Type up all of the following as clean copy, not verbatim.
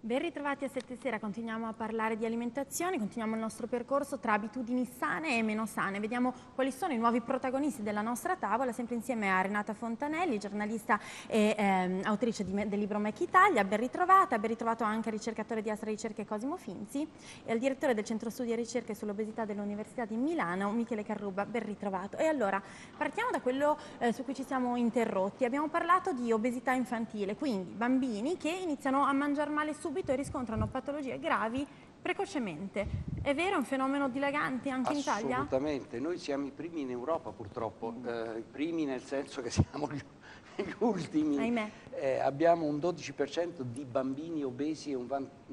Ben ritrovati a 7 Sera, continuiamo a parlare di alimentazione, continuiamo il nostro percorso tra abitudini sane e meno sane. Vediamo quali sono i nuovi protagonisti della nostra tavola, sempre insieme a Renata Fontanelli, giornalista e autrice del libro Mac Italia. Ben ritrovato anche il ricercatore di Astra Ricerche Cosimo Finzi e il direttore del Centro Studi e Ricerche sull'Obesità dell'Università di Milano, Michele Carruba. Ben ritrovato. E allora, partiamo da quello su cui ci siamo interrotti. Abbiamo parlato di obesità infantile, quindi bambini che iniziano a mangiare male subito e riscontrano patologie gravi precocemente. È vero, è un fenomeno dilagante anche in Italia? Assolutamente, noi siamo i primi in Europa purtroppo, i primi nel senso che siamo gli ultimi. Ahimè. Abbiamo un 12% di bambini obesi e un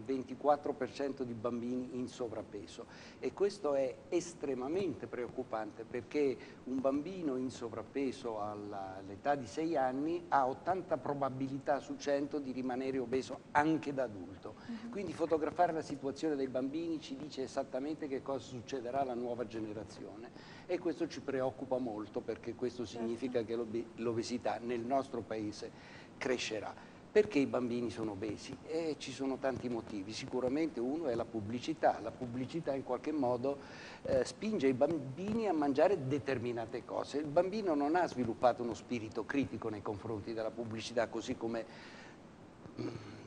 24% di bambini in sovrappeso e questo è estremamente preoccupante perché un bambino in sovrappeso all'età di 6 anni ha 80 probabilità su 100 di rimanere obeso anche da adulto. Quindi fotografare la situazione dei bambini ci dice esattamente che cosa succederà alla nuova generazione e questo ci preoccupa molto perché questo significa che l'obesità nel nostro paese crescerà. Perché i bambini sono obesi? Ci sono tanti motivi, sicuramente uno è la pubblicità in qualche modo spinge i bambini a mangiare determinate cose. Il bambino non ha sviluppato uno spirito critico nei confronti della pubblicità così come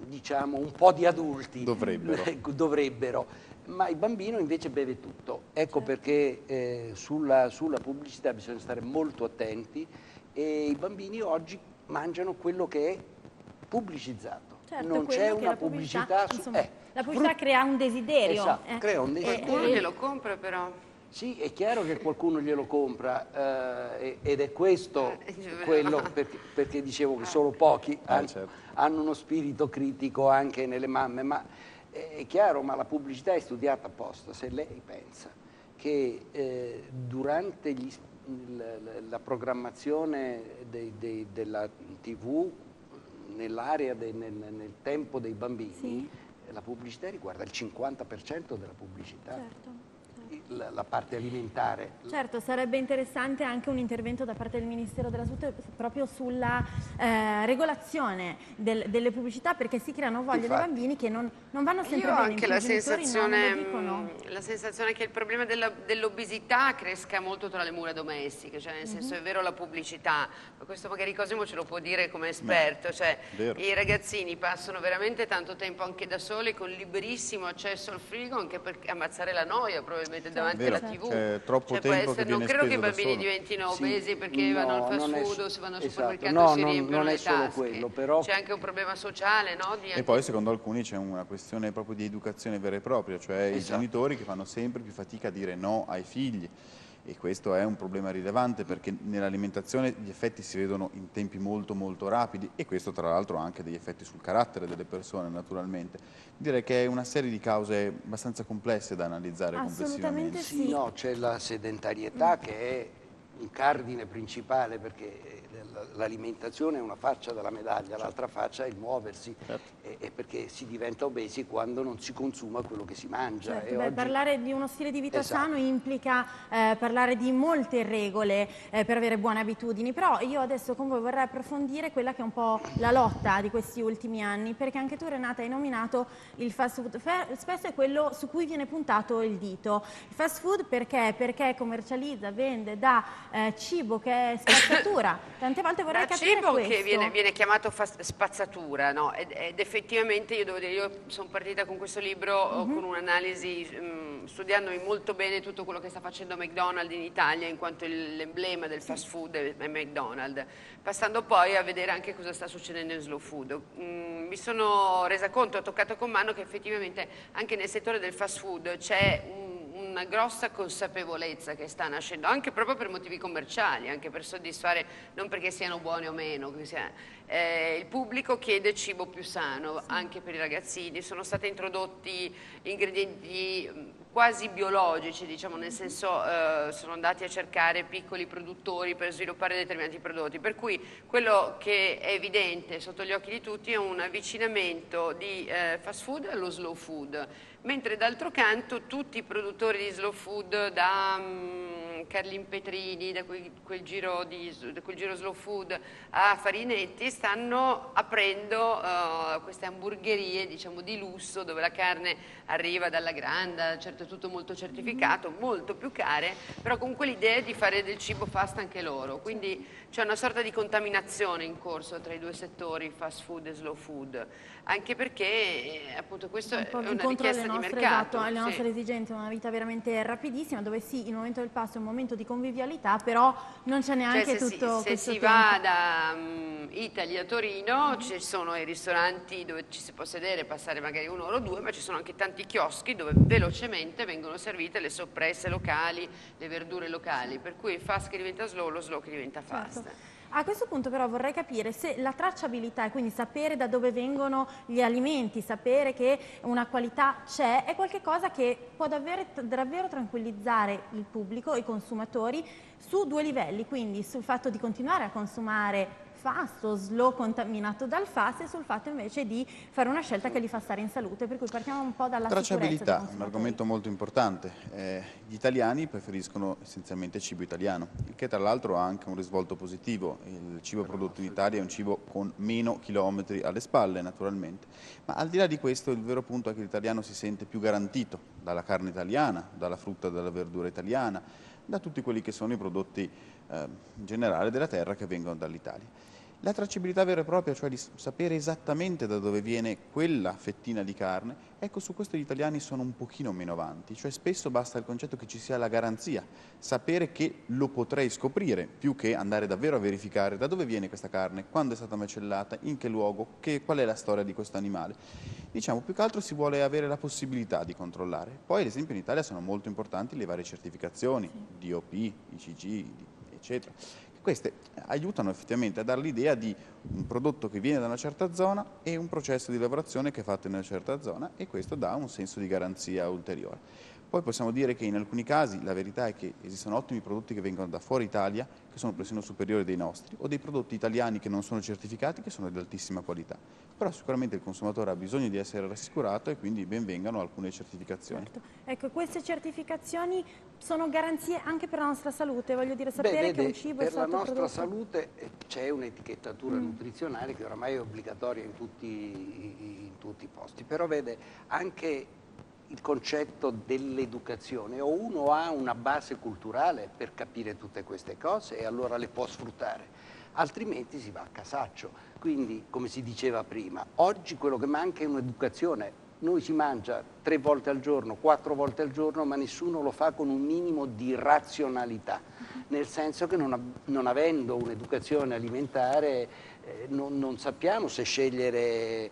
diciamo un po' di adulti dovrebbero, ma il bambino invece beve tutto. Ecco perché sulla pubblicità bisogna stare molto attenti e i bambini oggi mangiano quello che è pubblicizzato. Certo, non c'è una pubblicità insomma, la pubblicità crea un desiderio. Esatto, crea un desiderio. Qualcuno glielo compra però. Sì, è chiaro che qualcuno glielo compra ed è questo quello perché dicevo che solo pochi hanno uno spirito critico anche nelle mamme, ma è chiaro, ma la pubblicità è studiata apposta. Se lei pensa che durante la programmazione della TV nell'area nel tempo dei bambini, Sì. La pubblicità riguarda il 50% della pubblicità. Certo. La parte alimentare. Certo, sarebbe interessante anche un intervento da parte del Ministero della Salute proprio sulla regolazione delle pubblicità perché si creano voglie dei bambini che non vanno sempre Io ho bene. anche la sensazione che il problema dell'obesità cresca molto tra le mura domestiche, cioè nel senso è vero la pubblicità, ma questo magari Cosimo ce lo può dire come esperto, cioè i ragazzini passano veramente tanto tempo anche da soli con liberissimo accesso al frigo anche per ammazzare la noia probabilmente davanti alla TV. C'è troppo tempo che non viene credo che i speso da bambini solo. diventino obesi perché vanno al fast food o se vanno al supermercato no, si riempiono non le è solo tasche. quello, però C'è anche un problema sociale, no? E poi secondo alcuni c'è una questione proprio di educazione vera e propria, cioè i genitori che fanno sempre più fatica a dire no ai figli. E questo è un problema rilevante perché nell'alimentazione gli effetti si vedono in tempi molto molto rapidi e questo tra l'altro ha anche degli effetti sul carattere delle persone naturalmente. Direi che è una serie di cause abbastanza complesse da analizzare complessivamente. Sì. No, c'è la sedentarietà che è un cardine principale perché l'alimentazione è una faccia della medaglia, l'altra faccia è il muoversi e perché si diventa obesi quando non si consuma quello che si mangia. Certo, e oggi... Parlare di uno stile di vita sano implica parlare di molte regole per avere buone abitudini, però io adesso con voi vorrei approfondire quella che è un po' la lotta di questi ultimi anni, perché anche tu Renata hai nominato il fast food, spesso è quello su cui viene puntato il dito. Il fast food perché commercializza, vende, dà cibo che è spazzatura, tante volte vorrei capire cibo questo. che viene chiamato spazzatura, no? Ed effettivamente io devo dire, io sono partita con questo libro con un'analisi studiandomi molto bene tutto quello che sta facendo McDonald's in Italia in quanto l'emblema del fast food è McDonald's, passando poi a vedere anche cosa sta succedendo in slow food. Mi sono resa conto, ho toccato con mano che effettivamente anche nel settore del fast food c'è una grossa consapevolezza che sta nascendo, anche proprio per motivi commerciali, anche per soddisfare, non perché siano buoni o meno, il pubblico chiede cibo più sano, anche per i ragazzini. Sono stati introdotti ingredienti quasi biologici, diciamo, nel senso sono andati a cercare piccoli produttori per sviluppare determinati prodotti, per cui quello che è evidente sotto gli occhi di tutti è un avvicinamento di fast food allo slow food, mentre d'altro canto tutti i produttori di slow food, da Carlin Petrini, da quel giro slow food a Farinetti, stanno aprendo queste hamburgerie, diciamo, di lusso, dove la carne arriva dalla granda, certo è tutto molto certificato, molto più care, però comunque l'idea è di fare del cibo fast anche loro, quindi c'è una sorta di contaminazione in corso tra i due settori, fast food e slow food, anche perché appunto questo è una richiesta di mercato. Esatto, alle nostre esigenze, una vita veramente rapidissima, dove sì, il momento del pasto è un momento di convivialità, però non c'è neanche tutto se questo si tempo. va da Italy a Torino, ci sono i ristoranti dove ci si può sedere, passare magari 1 ora o 2, ma ci sono anche tanti chioschi dove velocemente vengono servite le soppresse locali, le verdure locali, per cui il fast che diventa slow, lo slow che diventa fast. Certo. A questo punto però vorrei capire se la tracciabilità, e quindi sapere da dove vengono gli alimenti, sapere che una qualità c'è, è qualcosa che può davvero tranquillizzare il pubblico, i consumatori, su 2 livelli, quindi sul fatto di continuare a consumare fast o slow contaminato dal fast, e sul fatto invece di fare una scelta che li fa stare in salute, per cui partiamo un po' dalla tracciabilità, un argomento molto importante. Gli italiani preferiscono essenzialmente il cibo italiano, il che tra l'altro ha anche un risvolto positivo. Il cibo prodotto in Italia è un cibo con meno chilometri alle spalle, naturalmente, ma al di là di questo il vero punto è che l'italiano si sente più garantito dalla carne italiana, dalla frutta e dalla verdura italiana, da tutti quelli che sono i prodotti in generale della terra che vengono dall'Italia. La tracciabilità vera e propria, cioè di sapere esattamente da dove viene quella fettina di carne, ecco, su questo gli italiani sono un pochino meno avanti, cioè spesso basta il concetto che ci sia la garanzia, sapere che lo potrei scoprire, più che andare davvero a verificare da dove viene questa carne, quando è stata macellata, in che luogo, qual è la storia di questo animale. Diciamo, più che altro si vuole avere la possibilità di controllare. Poi, ad esempio, in Italia sono molto importanti le varie certificazioni, DOP, ICG, eccetera. Queste aiutano effettivamente a dare l'idea di un prodotto che viene da una certa zona e un processo di lavorazione che è fatto in una certa zona, e questo dà un senso di garanzia ulteriore. Poi possiamo dire che in alcuni casi la verità è che esistono ottimi prodotti che vengono da fuori Italia, che sono persino superiori dei nostri, o dei prodotti italiani che non sono certificati, che sono di altissima qualità. Però sicuramente il consumatore ha bisogno di essere rassicurato, e quindi ben vengano alcune certificazioni. Certo. Ecco, queste certificazioni sono garanzie anche per la nostra salute, voglio dire, sapere che un cibo è stato prodotto. Per la nostra salute c'è un'etichettatura nutrizionale che oramai è obbligatoria in tutti i posti, però vede anche il concetto dell'educazione, o uno ha una base culturale per capire tutte queste cose e allora le può sfruttare, altrimenti si va a casaccio. Quindi, come si diceva prima, oggi quello che manca è un'educazione. Noi si mangia 3 volte al giorno, 4 volte al giorno, ma nessuno lo fa con un minimo di razionalità, nel senso che non avendo un'educazione alimentare non sappiamo se scegliere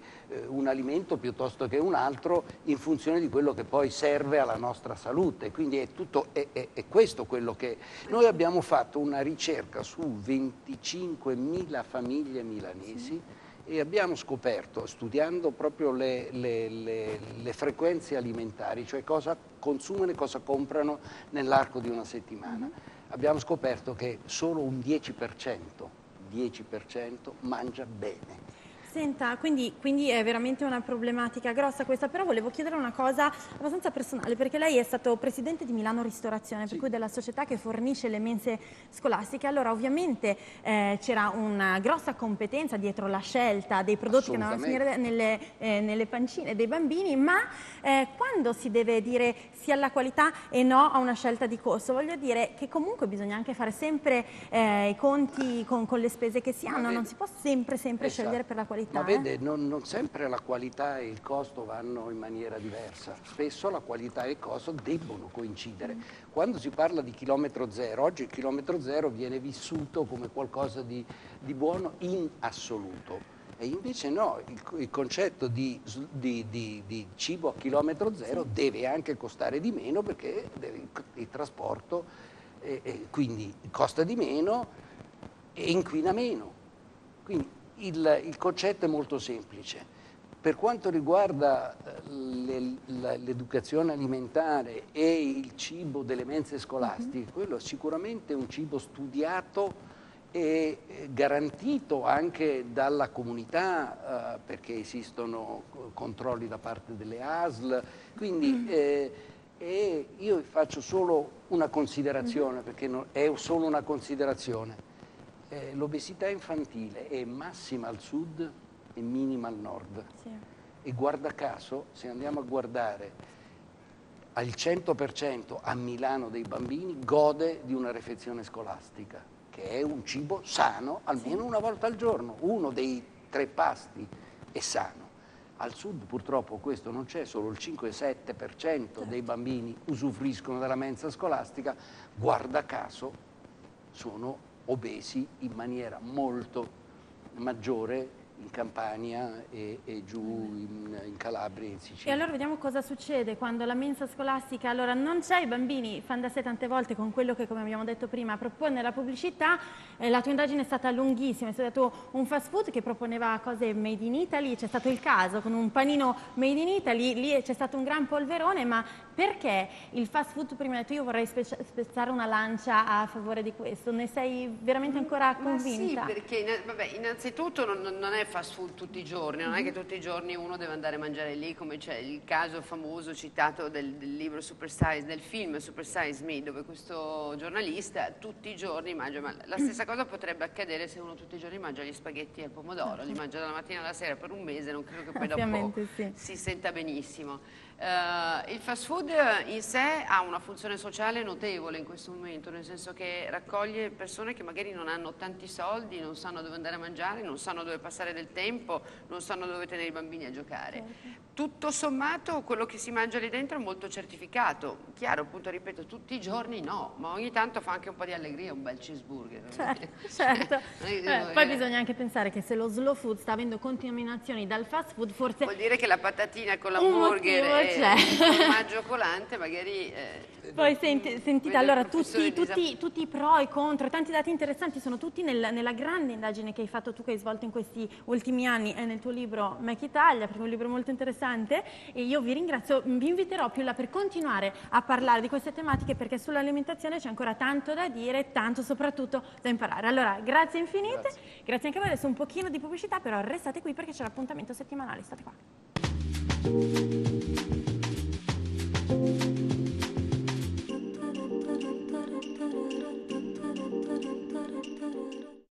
un alimento piuttosto che un altro in funzione di quello che poi serve alla nostra salute. Quindi è questo quello che... Noi abbiamo fatto una ricerca su 25.000 famiglie milanesi e abbiamo scoperto, studiando proprio le frequenze alimentari, cioè cosa consumano e cosa comprano nell'arco di una settimana, abbiamo scoperto che solo un 10% mangia bene. Senta, quindi è veramente una problematica grossa questa, però volevo chiedere una cosa abbastanza personale, perché lei è stato presidente di Milano Ristorazione, per cui della società che fornisce le mense scolastiche. Allora ovviamente c'era una grossa competenza dietro la scelta dei prodotti che andavano a finire nelle pancine dei bambini, ma quando si deve dire sì alla qualità e no a una scelta di costo? Voglio dire che comunque bisogna anche fare sempre i conti con le spese che si hanno, non si può sempre scegliere per la qualità. Ma vede, non sempre la qualità e il costo vanno in maniera diversa, spesso la qualità e il costo debbono coincidere. Quando si parla di chilometro zero, oggi il chilometro zero viene vissuto come qualcosa di buono in assoluto, e invece no, il concetto di cibo a chilometro zero deve anche costare di meno, perché il trasporto quindi costa di meno e inquina meno. Quindi il concetto è molto semplice. Per quanto riguarda l'educazione alimentare e il cibo delle mense scolastiche, quello è sicuramente un cibo studiato e garantito anche dalla comunità, perché esistono controlli da parte delle ASL, quindi e io faccio solo una considerazione, perché è solo una considerazione. L'obesità infantile è massima al sud e minima al nord. Sì. E guarda caso, se andiamo a guardare, al 100% a Milano dei bambini gode di una refezione scolastica, che è un cibo sano, almeno una volta al giorno, uno dei 3 pasti è sano. Al sud purtroppo questo non c'è, solo il 5-7% dei bambini usufruiscono della mensa scolastica, guarda caso sono obesi in maniera molto maggiore in Campania e giù in Calabria e in Sicilia. E allora vediamo cosa succede quando la mensa scolastica allora non c'è, i bambini fanno da sé tante volte con quello che, come abbiamo detto prima, propone la pubblicità. La tua indagine è stata lunghissima, è stato un fast food che proponeva cose made in Italy, c'è stato il caso con un panino made in Italy, lì c'è stato un gran polverone, ma perché il fast food, prima di tutto io vorrei spezzare una lancia a favore di questo, ne sei veramente ancora convinta? Ma sì, perché vabbè, innanzitutto non è fast food tutti i giorni, non è che tutti i giorni uno deve andare a mangiare lì, come c'è il caso famoso citato del libro Super Size, del film Super Size Me, dove questo giornalista tutti i giorni mangia, ma la stessa cosa potrebbe accadere se uno tutti i giorni mangia gli spaghetti al pomodoro, li mangia dalla mattina alla sera per un mese, non credo che poi dopo si senta benissimo. Il fast food in sé ha una funzione sociale notevole in questo momento, nel senso che raccoglie persone che magari non hanno tanti soldi, non sanno dove andare a mangiare, non sanno dove passare del tempo, non sanno dove tenere i bambini a giocare. Tutto sommato quello che si mangia lì dentro è molto certificato. Chiaro, appunto, ripeto, tutti i giorni no, ma ogni tanto fa anche un po' di allegria un bel cheeseburger. Certo. Poi bisogna anche pensare che se lo slow food sta avendo contaminazioni dal fast food, forse vuol dire che la patatina con l'hamburger e il formaggio colante magari... Poi sentite, allora tutti i pro e i contro, tanti dati interessanti sono tutti nella grande indagine che hai fatto tu, che hai svolto in questi ultimi anni nel tuo libro Mac Italia, perché è un libro molto interessante, e io vi ringrazio, vi inviterò più là per continuare a parlare di queste tematiche, perché sull'alimentazione c'è ancora tanto da dire, tanto soprattutto da imparare. Allora, grazie infinite, grazie anche a voi, adesso un pochino di pubblicità, però restate qui perché c'è l'appuntamento settimanale, state qua.